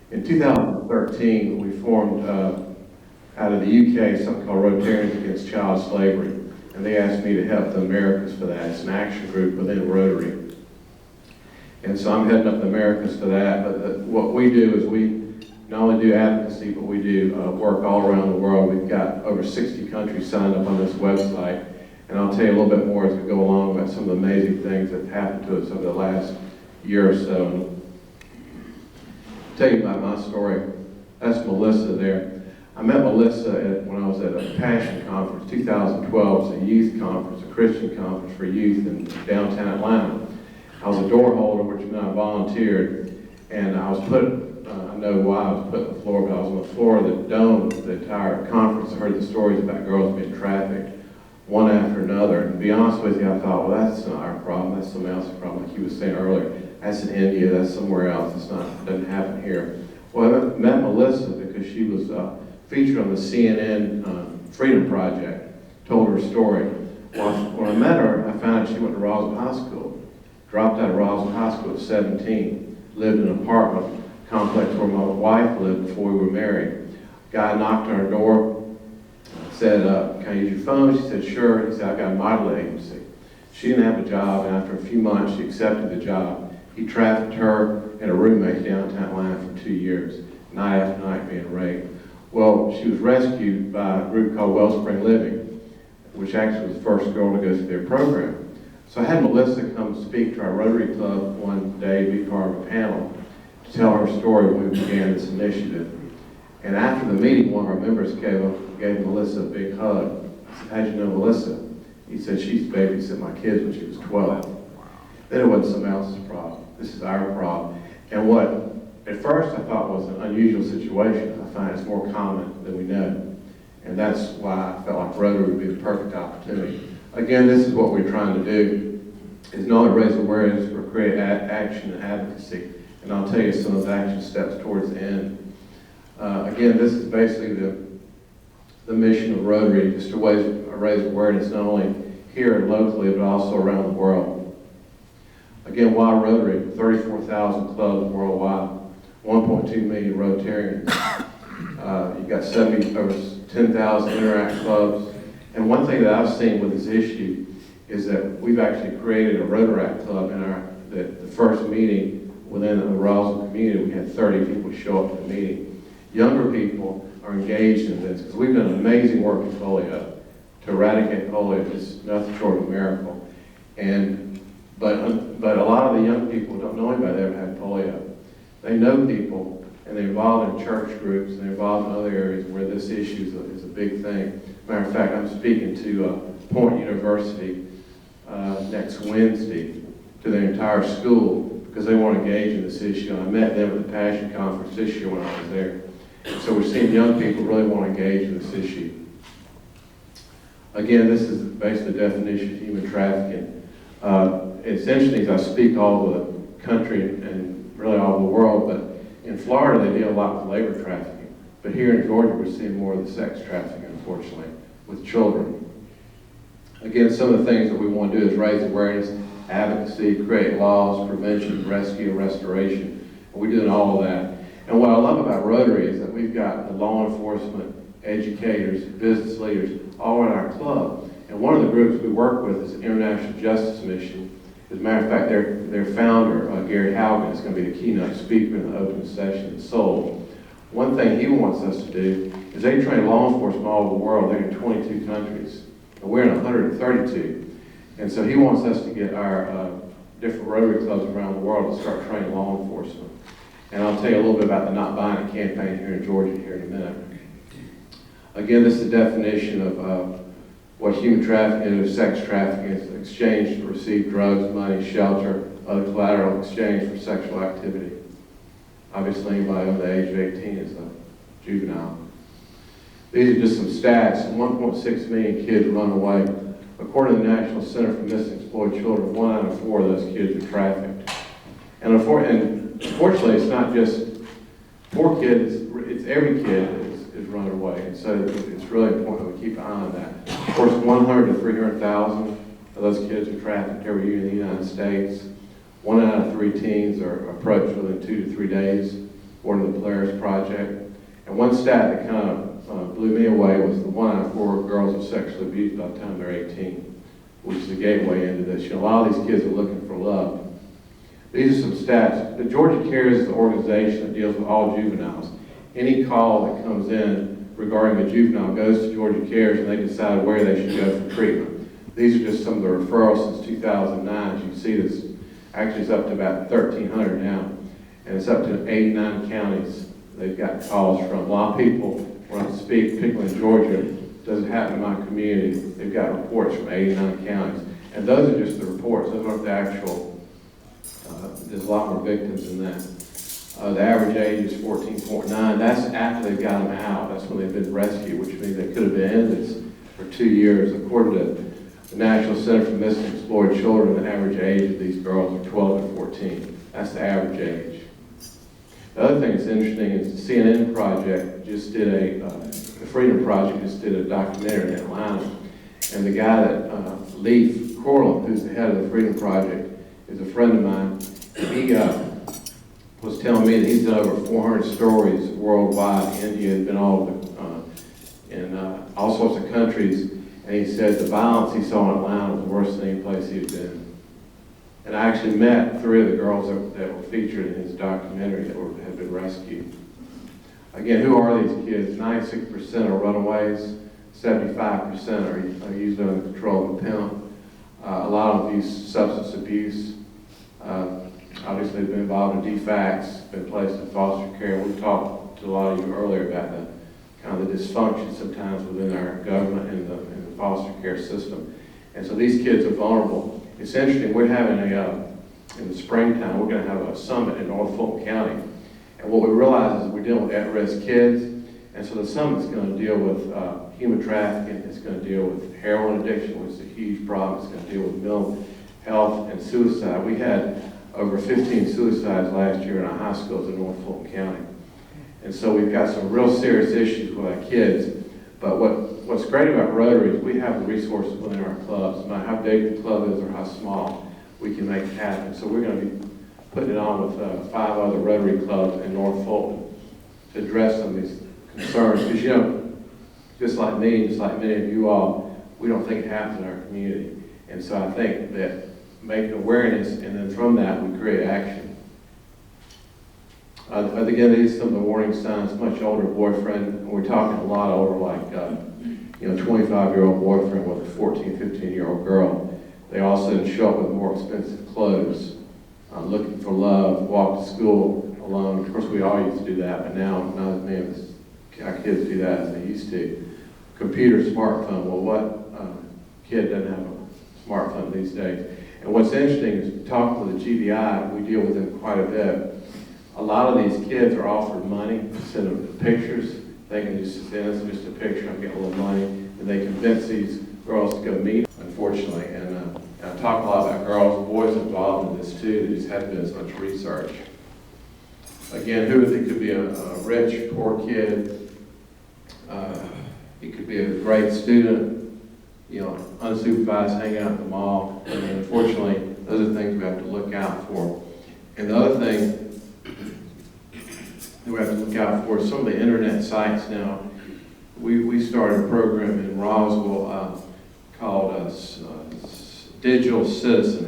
In 2013, we formed out of the UK something called Rotary Against Child Slavery, and they asked me to help the Americas for that. It's an action group within Rotary. And so I'm heading up the Americas for that, but what we do is we not only do advocacy, but we do work all around the world. We've got over 60 countries signed up on this website, and I'll tell you a little bit more as we go along about some of the amazing things that have happened to us over the last year or so. I'll tell you about my story. That's Melissa there. I met Melissa when I was at a Passion Conference, 2012. It's a youth conference, a Christian conference for youth in downtown Atlanta. I was a door holder, which meant I volunteered, and I was I know why I was put on the floor, but I was on the floor of the dome the entire conference. I heard the stories about girls being trafficked, one after another. And to be honest with you, I thought, well, that's not our problem. That's somebody else's problem, like you was saying earlier. That's in India. That's somewhere else. It doesn't happen here. Well, I met Melissa because she was featured on the CNN Freedom Project, told her story. Well, when I met her, I found out she went to Roswell High School. Dropped out of Roswell High School at 17. Lived in an apartment complex where my wife lived before we were married. Guy knocked on her door, said, can I use your phone? She said, sure. He said, I've got a model agency. She didn't have a job, and after a few months, she accepted the job. He trafficked her and a roommate downtown Atlanta for 2 years, night after night being raped. Well, she was rescued by a group called Wellspring Living, which actually was the first girl to go through their program. So I had Melissa come speak to our Rotary Club one day, be part of a panel, to tell her story when we began this initiative. And after the meeting, one of our members gave Melissa a big hug. I said, how'd you know Melissa? He said, she's babysat my kids when she was 12. Then it wasn't somebody else's problem. This is our problem. And what at first I thought was an unusual situation, I find it's more common than we know. And that's why I felt like Rotary would be the perfect opportunity. Again, this is what we're trying to do, is not only raise awareness, but create action and advocacy. And I'll tell you some of the action steps towards the end. Again, this is basically the mission of Rotary, just to raise awareness not only here locally, but also around the world. Again, why Rotary? 34,000 clubs worldwide, 1.2 million Rotarians. You've got over 10,000 Interact clubs. And one thing that I've seen with this issue is that we've actually created a Rotaract club in the first meeting within the Roswell community. We had 30 people show up to the meeting. Younger people are engaged in this because we've done amazing work in polio. To eradicate polio is nothing short of a miracle. But a lot of the young people don't know anybody that ever had polio. They know people, and they're involved in church groups, and they're involved in other areas where this issue is a big thing. Matter of fact, I'm speaking to Point University next Wednesday to their entire school because they want to engage in this issue. And I met them at the Passion Conference this year when I was there. And so we're seeing young people really want to engage in this issue. Again, this is basically the definition of human trafficking. It's interesting as I speak all over the country and really all over the world, but in Florida they deal a lot with labor trafficking. But here in Georgia we're seeing more of the sex trafficking, unfortunately, with children. Again, some of the things that we want to do is raise awareness, advocacy, create laws, prevention, rescue, and restoration. And we're doing all of that. And what I love about Rotary is that we've got the law enforcement, educators, business leaders, all in our club. And one of the groups we work with is the International Justice Mission. As a matter of fact, their founder, Gary Haugen, is going to be the keynote speaker in the open session in Seoul. One thing he wants us to do is they train law enforcement all over the world. They're in 22 countries, and we're in 132. And so he wants us to get our different Rotary clubs around the world to start training law enforcement. And I'll tell you a little bit about the Not Buying It campaign here in Georgia here in a minute. Again, this is the definition of what human trafficking is. Sex trafficking is exchange to receive drugs, money, shelter, other collateral exchange for sexual activity. Obviously, anybody under the age of 18 is a juvenile. These are just some stats. 1.6 million kids run away. According to the National Center for Missing and Exploited Children, 1 out of 4 of those kids are trafficked. And unfortunately, it's not just poor kids, it's every kid is run away. And so it's really important that we keep an eye on that. Of course, 100 to 300,000 of those kids are trafficked every year in the United States. 1 out of 3 teens are approached within 2 to 3 days, according to the Polaris Project. And one stat that kind of blew me away was the 1 out of 4 girls are sexually abused by the time they're 18, which is a gateway into this. You know, a lot of these kids are looking for love. These are some stats. The Georgia Cares is the organization that deals with all juveniles. Any call that comes in regarding a juvenile goes to Georgia Cares and they decide where they should go for treatment. These are just some of the referrals since 2009. As you can see, this actually is up to about 1,300 now. And it's up to 89 counties they've got calls from. A lot of people, when I speak, particularly in Georgia, doesn't happen in my community. They've got reports from 89 counties. And those are just the reports. Those aren't the actual, there's a lot more victims than that. The average age is 14.9. That's after they've got them out. That's when they've been rescued, which means they could have been in this for 2 years. According to the National Center for Missing and Exploited Children, the average age of these girls are 12 to 14. That's the average age. The other thing that's interesting is the CNN Project just did the Freedom Project just did a documentary in Atlanta. And the guy that, Leif Corlin, who's the head of the Freedom Project, is a friend of mine. He was telling me that he's done over 400 stories worldwide. India has been all in all sorts of countries. And he said the violence he saw in Atlanta was worse than any place he'd been. And I actually met 3 of the girls that were featured in his documentary that had been rescued. Again, who are these kids? 96% are runaways, 75% are used under the control of a pimp. A lot of them use substance abuse. Obviously, they've been involved in DFACs, been placed in foster care. We talked to a lot of you earlier about the kind of the dysfunction sometimes within our government and the foster care system. And so these kids are vulnerable. It's interesting, we're having in the springtime, we're going to have a summit in North Fulton County. And what we realize is we're dealing with at-risk kids. And so the summit's going to deal with human trafficking. It's going to deal with heroin addiction, which is a huge problem. It's going to deal with mental health and suicide. We had over 15 suicides last year in our high schools in North Fulton County. And so we've got some real serious issues with our kids. But what's great about Rotary is we have the resources within our clubs. No matter how big the club is or how small, we can make it happen. So we're going to be putting it on with 5 other Rotary clubs in North Fulton to address some of these concerns. Because, you know, just like me, just like many of you all, we don't think it happens in our community. And so I think that making awareness, and then from that, we create action. Again, these are some of the warning signs. Much older boyfriend, and we're talking a lot older, like, 25-year-old boyfriend with a 14, 15-year-old girl. They also show up with more expensive clothes, looking for love, walk to school alone. Of course, we all used to do that, but now not as many of us, our kids do that as they used to. Computer, smartphone. Well, what kid doesn't have a smartphone these days? And what's interesting is talking with the GBI, we deal with them quite a bit. A lot of these kids are offered money to send them pictures. They can just send us just a picture and get a little money, and they convince these girls to go meet, unfortunately. And I talk a lot about girls and boys involved in this too. There just hasn't been as much research. Again, who it could be a rich, poor kid. It could be a great student, you know, unsupervised, hanging out at the mall. And unfortunately, those are things we have to look out for. And the other thing that we have to look out for is some of the internet sites now. We started a program in Roswell called Digital Citizen.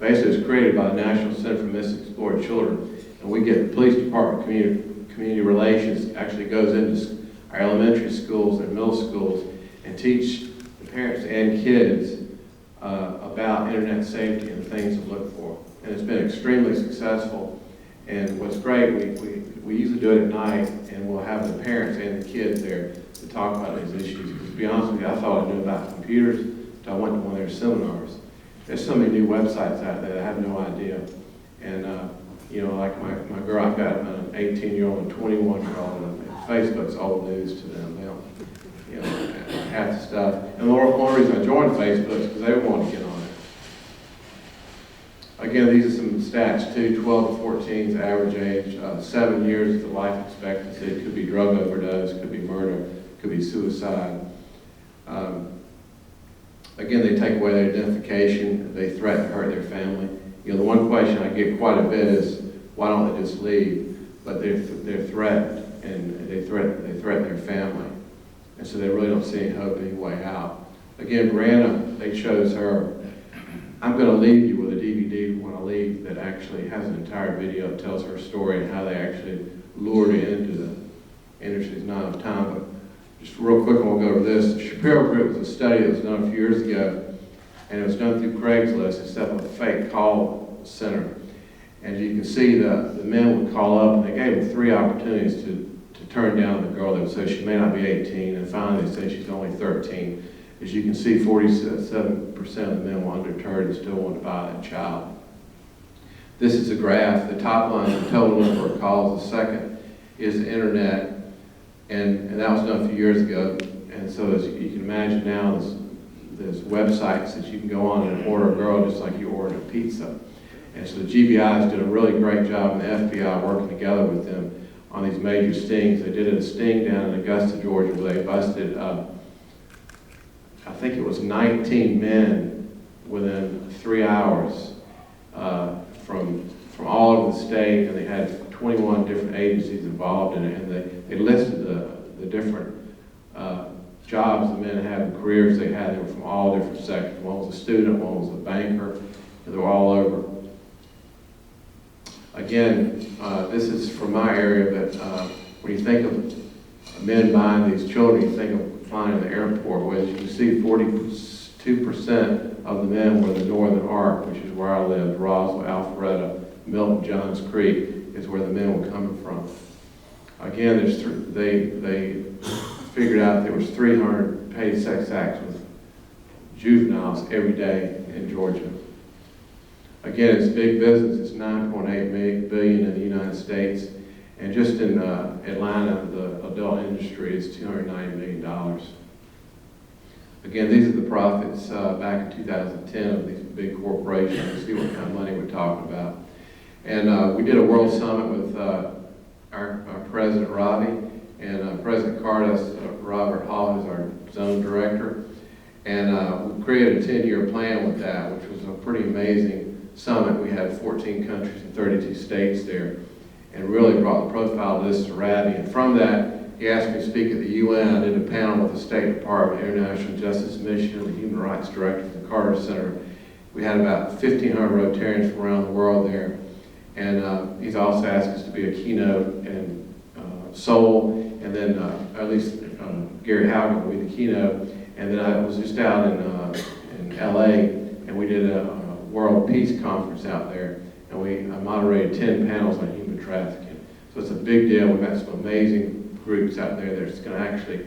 It was created by the National Center for Missing and Exploited Children. And we get the police department, community relations actually goes into our elementary schools and middle schools and teach the parents and kids about internet safety and things to look for. And it's been extremely successful. And what's great, we usually do it at night, and we'll have the parents and the kids there to talk about these issues. Because to be honest with you, I thought I knew about computers until I went to one of their seminars. There's so many new websites out there that I have no idea. And you know, like my girl, I've got an 18-year-old and 21-year-old, and Facebook's old news to them. They don't, you know, half the stuff. And the only reason I joined Facebook is because they wanted to get on it. Again, these are some stats too. 12 to 14 is the average age. 7 years is the life expectancy. It could be drug overdose, could be murder, could be suicide. Again, they take away their identification. They threaten to hurt their family. You know, the one question I get quite a bit is, why don't they just leave? but they're threatened, and they threaten their family. And so they really don't see any hope, any way out. Again, Brianna, they chose her. I'm going to leave you with a DVD when I leave that actually has an entire video that tells her story and how they actually lured her into the industry. There's not enough time, but just real quick, we'll go over this. The Shapiro Group was a study that was done a few years ago, and it was done through Craigslist instead of a fake call center. And you can see the men would call up, and they gave them 3 opportunities to turn down the girl that would say she may not be 18, and finally they say she's only 13. As you can see, 47% of the men were undeterred and still want to buy that child. This is a graph. The top line is the total number of calls. The second is the internet, and that was done a few years ago. And so as you can imagine now, there's websites that you can go on and order a girl just like you ordered a pizza. And so the GBI has done a really great job, and the FBI working together with them on these major stings. They did a sting down in Augusta, Georgia, where they busted, I think it was 19 men within 3 hours from all over the state, and they had 21 different agencies involved in it, and they listed the different jobs the men had and careers they had. They were from all different sectors. One was a student, one was a banker, and they were all over. Again, this is from my area, but when you think of men buying these children, you think of flying in the airport, which you can see 42% of the men were the Northern Arc, which is where I lived. Roswell, Alpharetta, Milton, Johns Creek is where the men were coming from. Again, they figured out there was 300 paid sex acts with juveniles every day in Georgia. Again, it's big business. It's $9.8 billion in the United States, and just in Atlanta, the adult industry is $290 million. Again, these are the profits back in 2010 of these big corporations. You see what kind of money we're talking about. And we did a World Summit with our President Ravi and President Cartas. Robert Hall is our zone director, and we created a 10-year plan with that, which was a pretty amazing summit. We had 14 countries and 32 states there, and really brought the profile of this to Ravi. And from that, he asked me to speak at the UN. I did a panel with the State Department, International Justice Mission, the Human Rights Director for the Carter Center. We had about 1,500 Rotarians from around the world there. And he's also asked us to be a keynote in Seoul, and then at least Gary Haugen will be the keynote. And then I was just out in LA, and we did a World Peace Conference out there, and I moderated 10 panels on human trafficking. So it's a big deal. We've got some amazing groups out there that's going to actually,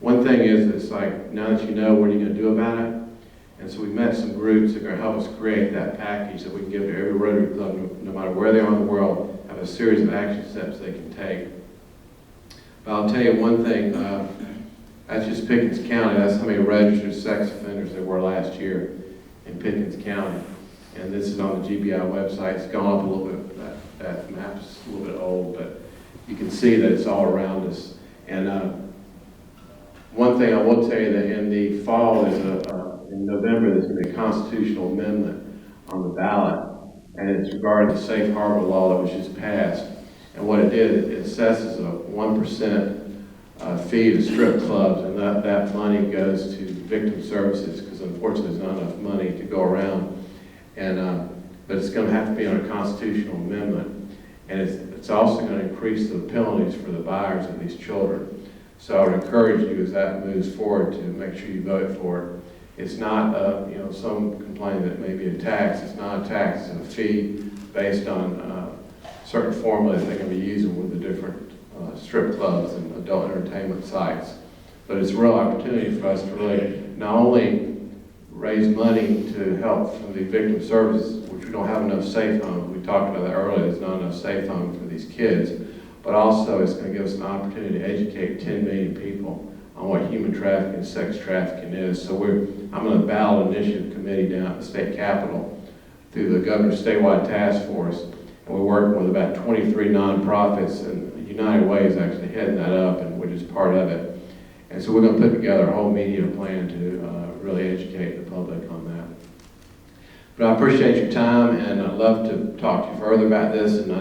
one thing is, it's like, now that you know, what are you going to do about it? And so we met some groups that are going to help us create that package that we can give to every Rotary Club, no matter where they are in the world, have a series of action steps they can take. But I'll tell you one thing, that's just Pickens County. That's how many registered sex offenders there were last year in Pickens County. And this is on the GBI website. It's gone up a little bit. That map's a little bit old, but you can see that it's all around us. And one thing I will tell you, that in the fall, in November, there's going to be a constitutional amendment on the ballot, and it's regarding the safe harbor law that was just passed. And what it did, it assesses a 1% fee to strip clubs, and that money goes to victim services, because unfortunately there's not enough money to go around. And but it's going to have to be on a constitutional amendment, and it's also going to increase the penalties for the buyers of these children. So I would encourage you, as that moves forward, to make sure you vote for it. It's not, some complain that it may be a tax. It's not a tax. It's a fee based on certain formulas they're going to be using with the different strip clubs and adult entertainment sites. But it's a real opportunity for us to really not only raise money to help from the victim services, which we don't have enough safe homes. We talked about that earlier. There's not enough safe homes for these kids. But also it's going to give us an opportunity to educate 10 million people on what human trafficking and sex trafficking is. So I'm on the ballot initiative committee down at the state capitol through the governor's statewide task force, and we're working with about 23 nonprofits, and United Way is actually heading that up, and we're just part of it. And so we're going to put together a whole media plan to really educate the public on that. But I appreciate your time, and I'd love to talk to you further about this, and I